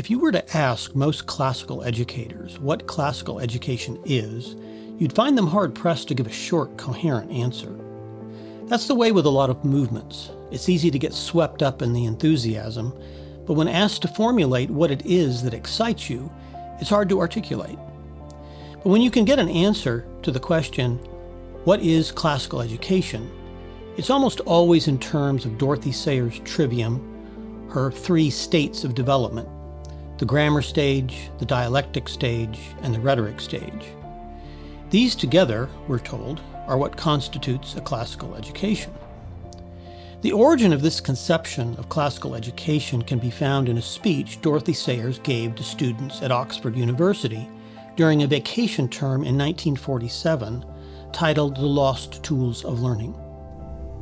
If you were to ask most classical educators what classical education is, you'd find them hard-pressed to give a short, coherent answer. That's the way with a lot of movements. It's easy to get swept up in the enthusiasm, but when asked to formulate what it is that excites you, it's hard to articulate. But when you can get an answer to the question, what is classical education? It's almost always in terms of Dorothy Sayers' trivium, her 3 states of development: the grammar stage, the dialectic stage, and the rhetoric stage. These together, we're told, are what constitutes a classical education. The origin of this conception of classical education can be found in a speech Dorothy Sayers gave to students at Oxford University during a vacation term in 1947 titled The Lost Tools of Learning.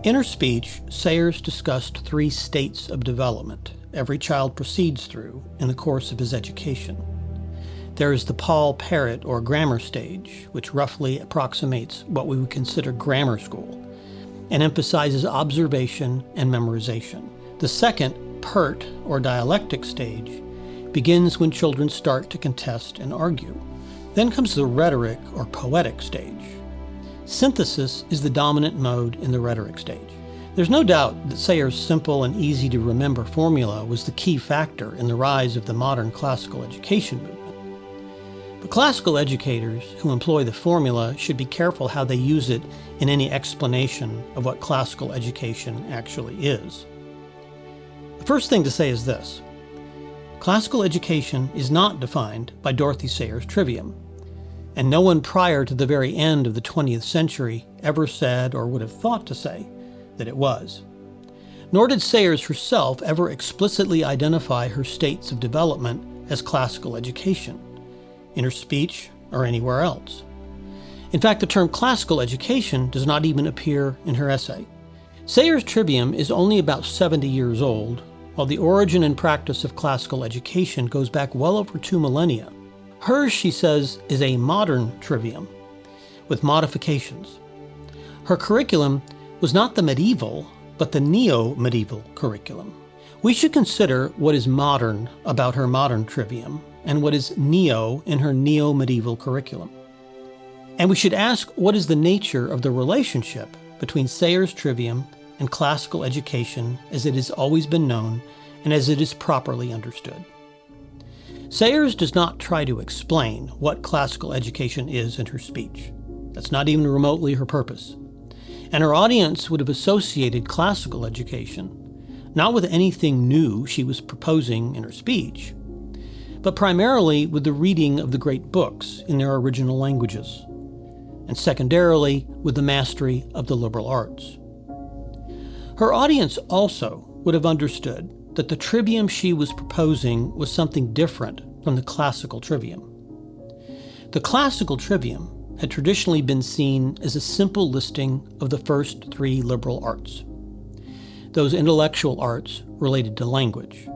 In her speech, Sayers discussed 3 states of development every child proceeds through in the course of his education. There is the Paul Parrott or grammar stage, which roughly approximates what we would consider grammar school, and emphasizes observation and memorization. The second, Pert or dialectic stage, begins when children start to contest and argue. Then comes the rhetoric or poetic stage. Synthesis is the dominant mode in the rhetoric stage. There's no doubt that Sayers' simple and easy-to-remember formula was the key factor in the rise of the modern classical education movement. But classical educators who employ the formula should be careful how they use it in any explanation of what classical education actually is. The first thing to say is this: classical education is not defined by Dorothy Sayers' trivium, and no one prior to the very end of the 20th century ever said or would have thought to say that it was. Nor did Sayers herself ever explicitly identify her states of development as classical education, in her speech or anywhere else. In fact, the term classical education does not even appear in her essay. Sayers' trivium is only about 70 years old, while the origin and practice of classical education goes back well over 2 millennia. Hers, she says, is a modern trivium, with modifications. Her curriculum was not the medieval, but the neo-medieval curriculum. We should consider what is modern about her modern trivium and what is neo in her neo-medieval curriculum. And we should ask what is the nature of the relationship between Sayers' trivium and classical education as it has always been known and as it is properly understood. Sayers does not try to explain what classical education is in her speech. That's not even remotely her purpose. And her audience would have associated classical education, not with anything new she was proposing in her speech, but primarily with the reading of the great books in their original languages, and secondarily with the mastery of the liberal arts. Her audience also would have understood that the trivium she was proposing was something different from the classical trivium. The classical trivium had traditionally been seen as a simple listing of the first 3 liberal arts, those intellectual arts related to language,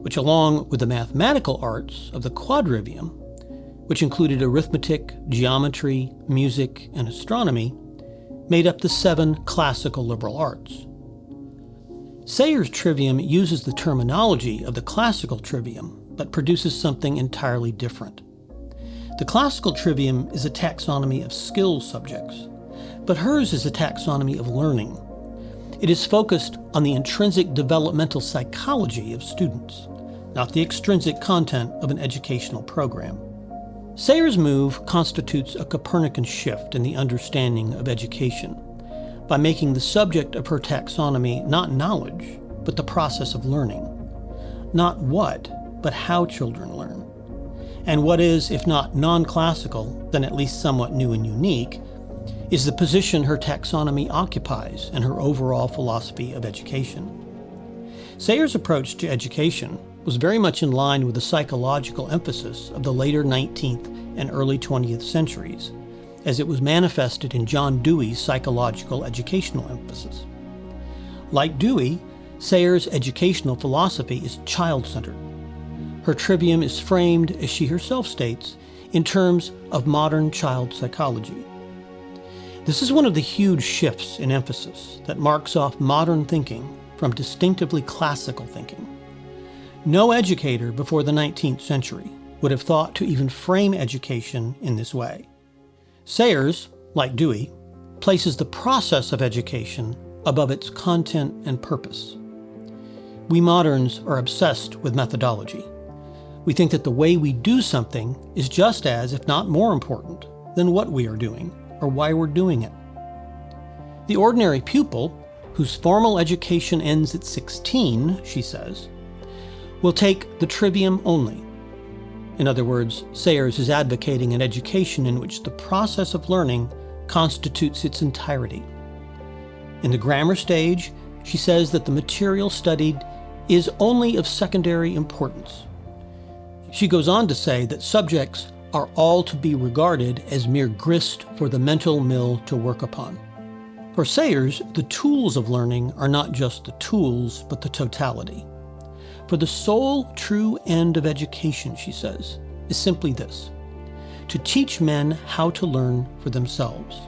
which along with the mathematical arts of the quadrivium, which included arithmetic, geometry, music, and astronomy, made up the 7 classical liberal arts. Sayers' trivium uses the terminology of the classical trivium, but produces something entirely different. The classical trivium is a taxonomy of skills subjects, but hers is a taxonomy of learning. It is focused on the intrinsic developmental psychology of students, not the extrinsic content of an educational program. Sayers' move constitutes a Copernican shift in the understanding of education by making the subject of her taxonomy not knowledge, but the process of learning. Not what, but how children learn. And what is, if not non-classical, then at least somewhat new and unique, is the position her taxonomy occupies in her overall philosophy of education. Sayers' approach to education was very much in line with the psychological emphasis of the later 19th and early 20th centuries, as it was manifested in John Dewey's psychological educational emphasis. Like Dewey, Sayers' educational philosophy is child-centered. Her trivium is framed, as she herself states, in terms of modern child psychology. This is one of the huge shifts in emphasis that marks off modern thinking from distinctively classical thinking. No educator before the 19th century would have thought to even frame education in this way. Sayers, like Dewey, places the process of education above its content and purpose. We moderns are obsessed with methodology. We think that the way we do something is just as, if not more important, than what we are doing or why we're doing it. The ordinary pupil, whose formal education ends at 16, she says, will take the trivium only. In other words, Sayers is advocating an education in which the process of learning constitutes its entirety. In the grammar stage, she says that the material studied is only of secondary importance. She goes on to say that subjects are all to be regarded as mere grist for the mental mill to work upon. For Sayers, the tools of learning are not just the tools, but the totality. For the sole true end of education, she says, is simply this: to teach men how to learn for themselves.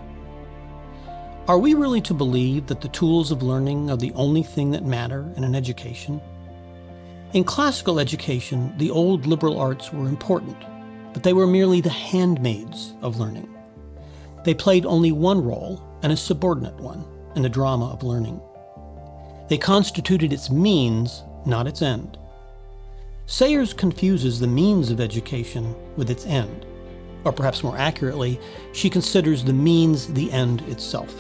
Are we really to believe that the tools of learning are the only thing that matter in an education? In classical education, the old liberal arts were important, but they were merely the handmaids of learning. They played only one role, and a subordinate one, in the drama of learning. They constituted its means, not its end. Sayers confuses the means of education with its end. Or perhaps more accurately, she considers the means the end itself.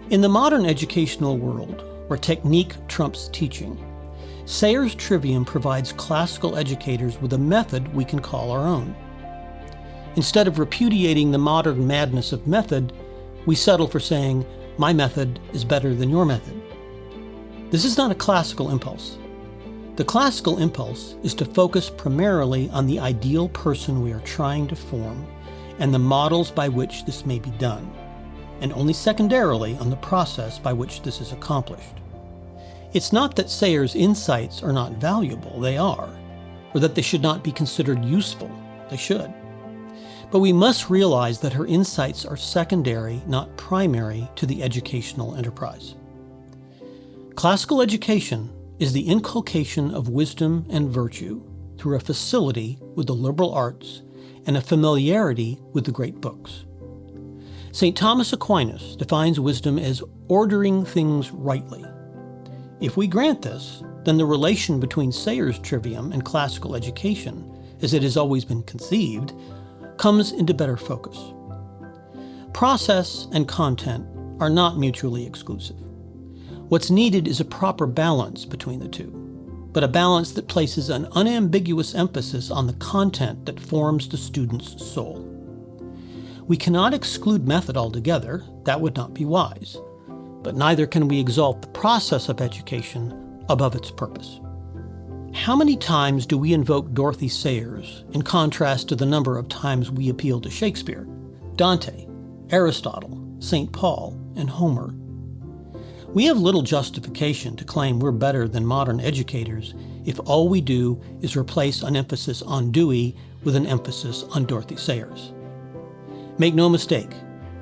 In the modern educational world, where technique trumps teaching, Sayers' trivium provides classical educators with a method we can call our own. Instead of repudiating the modern madness of method, we settle for saying, my method is better than your method. This is not a classical impulse. The classical impulse is to focus primarily on the ideal person we are trying to form and the models by which this may be done, and only secondarily on the process by which this is accomplished. It's not that Sayers' insights are not valuable, they are, or that they should not be considered useful, they should. But we must realize that her insights are secondary, not primary, to the educational enterprise. Classical education is the inculcation of wisdom and virtue through a facility with the liberal arts and a familiarity with the great books. St. Thomas Aquinas defines wisdom as ordering things rightly. If we grant this, then the relation between Sayers' trivium and classical education, as it has always been conceived, comes into better focus. Process and content are not mutually exclusive. What's needed is a proper balance between the two, but a balance that places an unambiguous emphasis on the content that forms the student's soul. We cannot exclude method altogether, that would not be wise, but neither can we exalt the process of education above its purpose. How many times do we invoke Dorothy Sayers in contrast to the number of times we appeal to Shakespeare, Dante, Aristotle, St. Paul, and Homer? We have little justification to claim we're better than modern educators if all we do is replace an emphasis on Dewey with an emphasis on Dorothy Sayers. Make no mistake,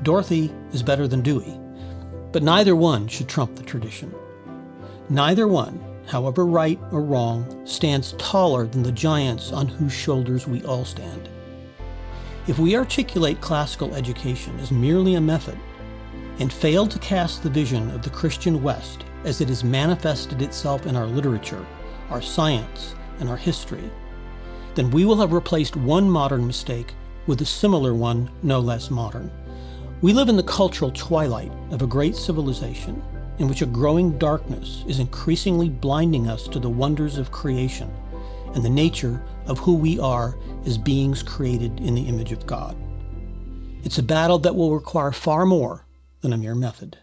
Dorothy is better than Dewey, but neither one should trump the tradition. Neither one, however right or wrong, stands taller than the giants on whose shoulders we all stand. If we articulate classical education as merely a method, and fail to cast the vision of the Christian West as it has manifested itself in our literature, our science, and our history, then we will have replaced one modern mistake with a similar one no less modern. We live in the cultural twilight of a great civilization in which a growing darkness is increasingly blinding us to the wonders of creation and the nature of who we are as beings created in the image of God. It's a battle that will require far more than a mere method.